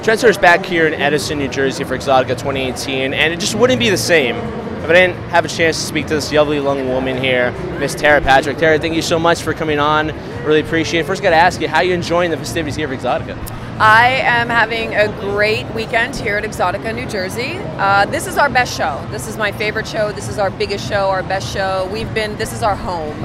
Trendsetter's back here in Edison, New Jersey for Exxxotica 2018, and it just wouldn't be the same if I didn't have a chance to speak to this lovely young woman here, Miss Tera Patrick. Tera, thank you so much for coming on. Really appreciate it. First, got to ask you, how are you enjoying the festivities here for Exxxotica? I am having a great weekend here at Exxxotica, New Jersey. This is our best show. This is my favorite show. This is our biggest show, our best show. This is our home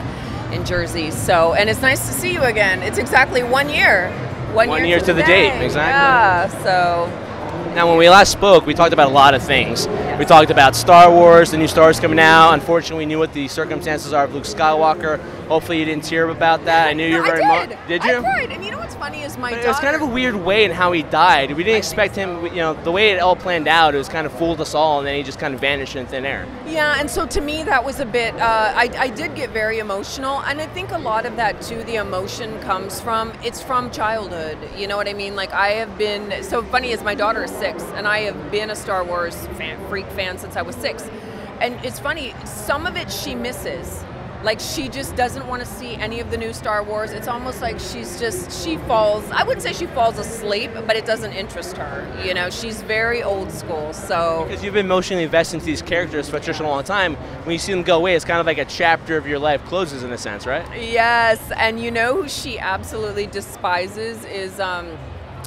in Jersey. So, and it's nice to see you again. It's exactly 1 year. One year to the date, exactly. Yeah, so. Now, when we last spoke, we talked about a lot of things. Yes. We talked about Star Wars, the new Star Wars coming out. Unfortunately, we knew what the circumstances are of Luke Skywalker. Hopefully, you didn't tear about that. I knew you were very much. Did you? I cried. And you know what's funny is my daughter. It was kind of a weird way in how he died. We didn't expect him. You know, the way it all planned out, it was kind of fooled us all, and then he just kind of vanished in thin air. Yeah, and so to me, that was a bit. I did get very emotional, and I think a lot of that too. The emotion comes from childhood. You know what I mean? Like I have been. So funny is my daughter is 6, and I have been a Star Wars freak fan since I was 6. And it's funny, some of it she misses. Like she just doesn't want to see any of the new Star Wars. It's almost like she falls, I wouldn't say she falls asleep, but it doesn't interest her. You know, she's very old school, so. Because you've been emotionally invested into these characters for such a long time, when you see them go away, it's kind of like a chapter of your life closes in a sense, right? Yes, and you know who she absolutely despises is,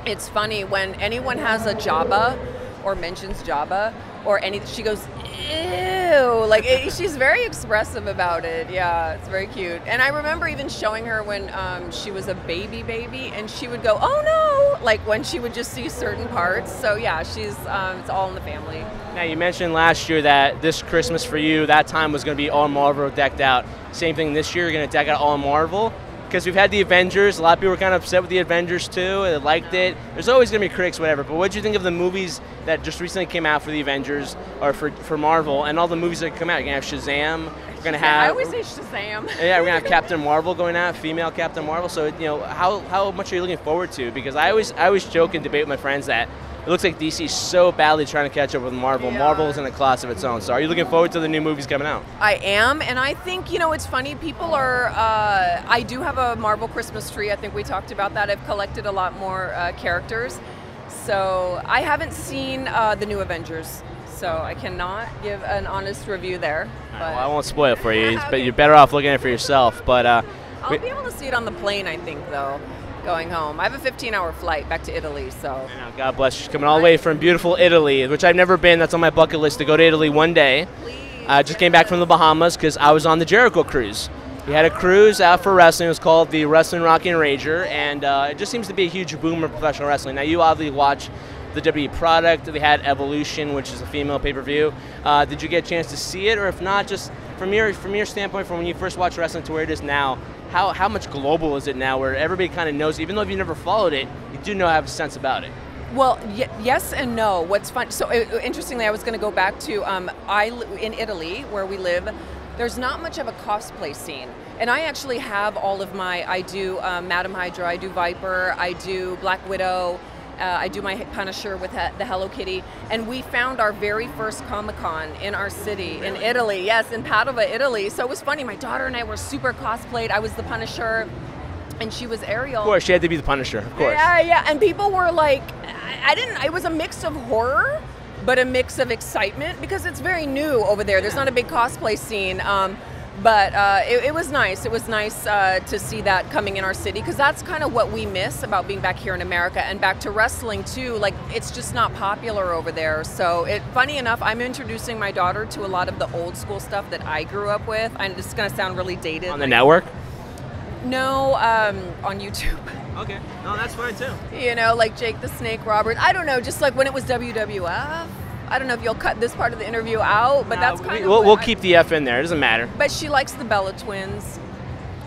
it's funny, when anyone has a Jabba, or mentions Jabba, or any, she goes, ew, like she's very expressive about it. Yeah, it's very cute. And I remember even showing her when she was a baby, and she would go, oh no, like when she would just see certain parts. So yeah, she's it's all in the family. Now you mentioned last year that this Christmas for you, that time was going to be all Marvel decked out. Same thing this year, you're going to deck out all Marvel. Because we've had the Avengers, a lot of people were kind of upset with the Avengers too, they liked it. There's always going to be critics, whatever, but what did you think of the movies that just recently came out for the Avengers, or for Marvel, and all the movies that come out? You're going to have Shazam, we're going to have... I always say Shazam. Yeah, we're going to have Captain Marvel going out, female Captain Marvel, so you know, how much are you looking forward to? Because I always joke and debate with my friends that it looks like DC is so badly trying to catch up with Marvel. Yeah. Marvel's in a class of its own. So are you looking forward to the new movies coming out? I am, and I think, you know, it's funny, people are, I do have a Marvel Christmas tree. I think we talked about that. I've collected a lot more characters. So I haven't seen the new Avengers, so I cannot give an honest review there. But well, I won't spoil it for you, okay. But you're better off looking at it for yourself. But I'll be able to see it on the plane, I think, though. Going home. I have a 15-hour flight back to Italy, so. God bless you. She's coming all the way from beautiful Italy, which I've never been. That's on my bucket list, to go to Italy one day. Please. I just came back from the Bahamas because I was on the Jericho cruise. We had a cruise out for wrestling. It was called the Wrestling Rockin' Rager, and it just seems to be a huge boom of professional wrestling. Now, you obviously watch the WWE product. They had Evolution, which is a female pay-per-view. Did you get a chance to see it, or if not, just from your standpoint, from when you first watched wrestling to where it is now, how much global is it now, where everybody kind of knows, even though if you never followed it, you do know, have a sense about it? Well, yes and no. What's fun, so interestingly, I was going to go back to, in Italy, where we live, there's not much of a cosplay scene. And I actually have all of I do Madam Hydra, I do Viper, I do Black Widow, I do my Punisher with the Hello Kitty, and we found our very first Comic-Con in our city, in Italy, yes, in Padova, Italy. So it was funny, my daughter and I were super cosplayed. I was the Punisher, and she was Ariel. Of course, she had to be the Punisher, of course. Yeah, and people were like, it was a mix of horror, but a mix of excitement, because it's very new over there. There's not a big cosplay scene. But it was nice. It was nice to see that coming in our city, because that's kind of what we miss about being back here in America, and back to wrestling too. Like, it's just not popular over there. So funny enough, I'm introducing my daughter to a lot of the old school stuff that I grew up with. And it's going to sound really dated. On the network? No, on YouTube. Okay, no, that's fine too. You know, like Jake the Snake Roberts. I don't know, just like when it was WWF. I don't know if you'll cut this part of the interview out, but that's kind of. We'll keep the F in there. It doesn't matter. But she likes the Bella Twins.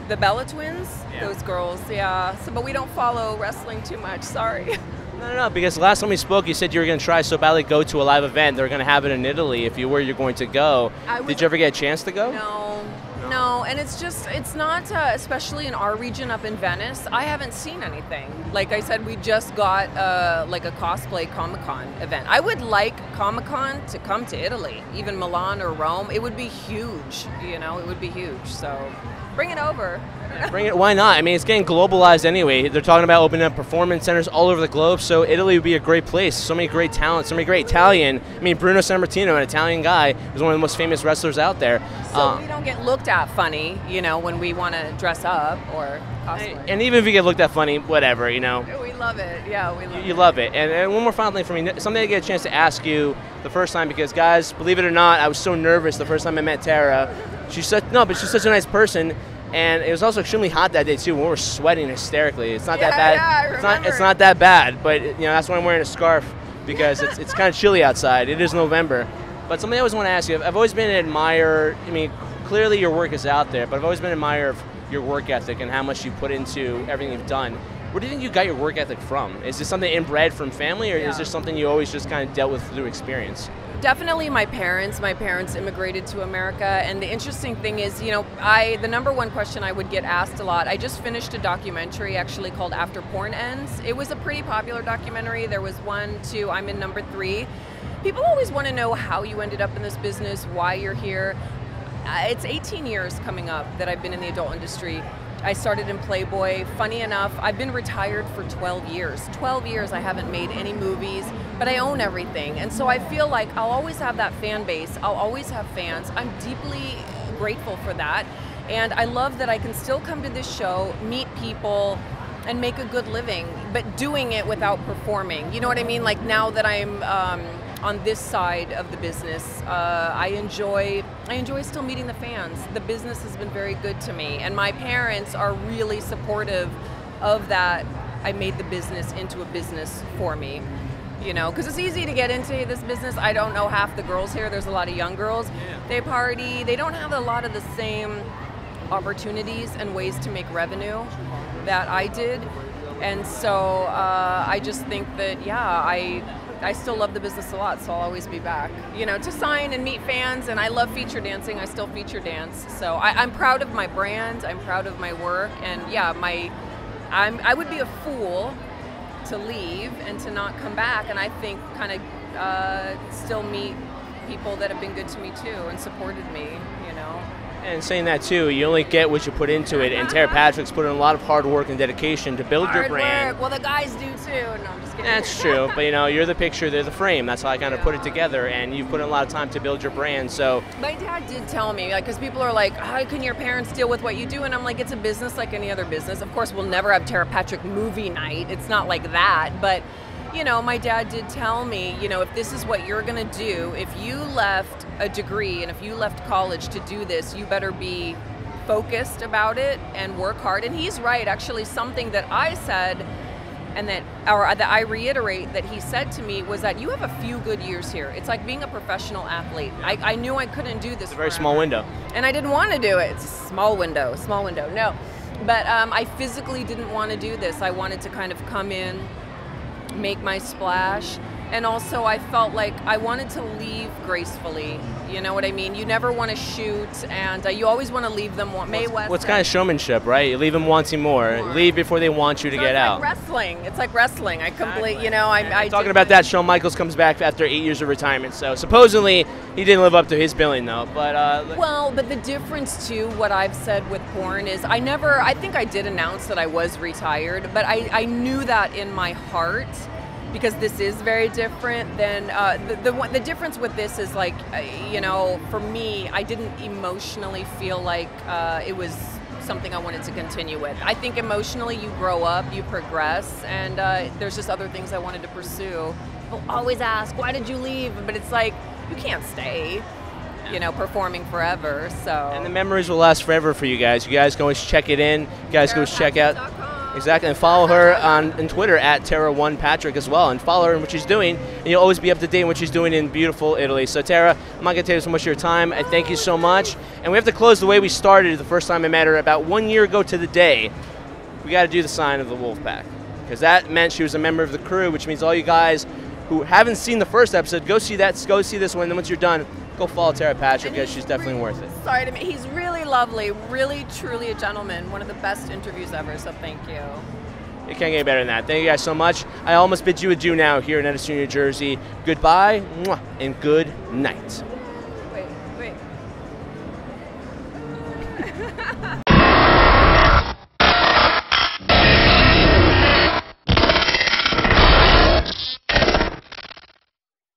The Bella Twins? Yeah. Those girls, yeah. So, but we don't follow wrestling too much, sorry. No, because last time we spoke, you said you were going to try so badly go to a live event. They're going to have it in Italy if you're going to go. Did you ever get a chance to go? No. No, and it's not, especially in our region up in Venice, I haven't seen anything. Like I said, we just got like a cosplay Comic-Con event. I would like Comic-Con to come to Italy, even Milan or Rome. It would be huge, you know, it would be huge. So bring it over. Bring it, why not? I mean, it's getting globalized anyway. They're talking about opening up performance centers all over the globe, so Italy would be a great place. So many great talent, so many great Italian. I mean, Bruno Sammartino, an Italian guy, is one of the most famous wrestlers out there. So we don't get looked at funny, you know, when we want to dress up or cosplay. And even if you get looked at funny, whatever, you know. We love it, yeah, we love it. You love it. And one more final thing for me, something I get a chance to ask you the first time, because guys, believe it or not, I was so nervous the first time I met Tera. She's such a nice person. And it was also extremely hot that day too. We were sweating hysterically. It's not that bad. Yeah, I remember. It's not that bad. But you know, that's why I'm wearing a scarf, because it's kind of chilly outside. It is November. But something I always want to ask you. I've always been an admirer. I mean, clearly your work is out there, but I've always been an admirer of your work ethic and how much you put into everything you've done. Where do you think you got your work ethic from? Is this something inbred from family, or is this something you always just kind of dealt with through experience? Definitely my parents. My parents immigrated to America, and the interesting thing is, you know, the number one question I would get asked a lot, I just finished a documentary actually called After Porn Ends. It was a pretty popular documentary. There was 1, 2, I'm in number 3. People always want to know how you ended up in this business, why you're here. It's 18 years coming up that I've been in the adult industry. I started in Playboy. Funny enough, I've been retired for 12 years. 12 years I haven't made any movies, but I own everything. And so I feel like I'll always have that fan base. I'll always have fans. I'm deeply grateful for that. And I love that I can still come to this show, meet people, and make a good living, but doing it without performing. You know what I mean? Like now that I'm on this side of the business, I enjoy still meeting the fans. The business has been very good to me, and my parents are really supportive of that. I made the business into a business for me, you know, because it's easy to get into this business. I don't know half the girls here. There's a lot of young girls. They party. They don't have a lot of the same opportunities and ways to make revenue that I did, and so I just think that, yeah, I still love the business a lot, so I'll always be back, you know, to sign and meet fans. And I love feature dancing. I still feature dance, so I'm proud of my brand. I'm proud of my work, and yeah, I would be a fool to leave and to not come back. And I think kind of still meet people that have been good to me too and supported me, you know. And saying that too, you only get what you put into it, and Tera Patrick's put in a lot of hard work and dedication to build your brand. Work. Well, the guys do too. No, I'm just kidding. That's true, but you know, you're the picture, they're the frame. That's how I kind of put it together, and you've put in a lot of time to build your brand. So my dad did tell me, like, because people are like, how can your parents deal with what you do? And I'm like, it's a business like any other business. Of course, we'll never have Tera Patrick movie night. It's not like that, but you know, my dad did tell me, you know, if this is what you're going to do, if you left a degree and if you left college to do this, you better be focused about it and work hard. And he's right. Actually, something that I said and that I reiterate that he said to me was that you have a few good years here. It's like being a professional athlete. I knew I couldn't do this. It's a very small window. And I didn't want to do it. It's a small window, no. But I physically didn't want to do this. I wanted to kind of come in, make my splash, and also I felt like I wanted to leave gracefully. You know what I mean? You never want to shoot, and you always want to leave them. What's kind of showmanship, right? You leave them wanting more. Leave before they want you to get out. It's like wrestling. I completely, you know, I talking about that. Shawn Michaels comes back after 8 years of retirement. So supposedly he didn't live up to his billing though. But well, but the difference too, what I've said with porn is I think I did announce that I was retired, but I knew that in my heart. Because this is very different than the difference with this is like, you know, for me, I didn't emotionally feel like it was something I wanted to continue with. I think emotionally you grow up, you progress, and there's just other things I wanted to pursue. People always ask, why did you leave? But it's like, you can't stay, you know, performing forever. So. And the memories will last forever for you guys. You guys can always check it in. You guys can always check out. Exactly, and follow her on Twitter at Tera1Patrick as well, and follow her in what she's doing, and you'll always be up to date in what she's doing in beautiful Italy. So Tera, I'm not going to take so much of your time. I thank you so much, and we have to close the way we started the first time I met her about 1 year ago to the day. We got to do the sign of the Wolfpack, because that meant she was a member of the crew, which means all you guys who haven't seen the first episode, go see that, go see this one, and then once you're done, go go follow Tera Patrick because she's definitely worth it. Sorry to me. He's really lovely, really, truly a gentleman. One of the best interviews ever, so thank you. It can't get better than that. Thank you guys so much. I almost bid you adieu now here in Edison, New Jersey. Goodbye, mwah, and good night. Wait.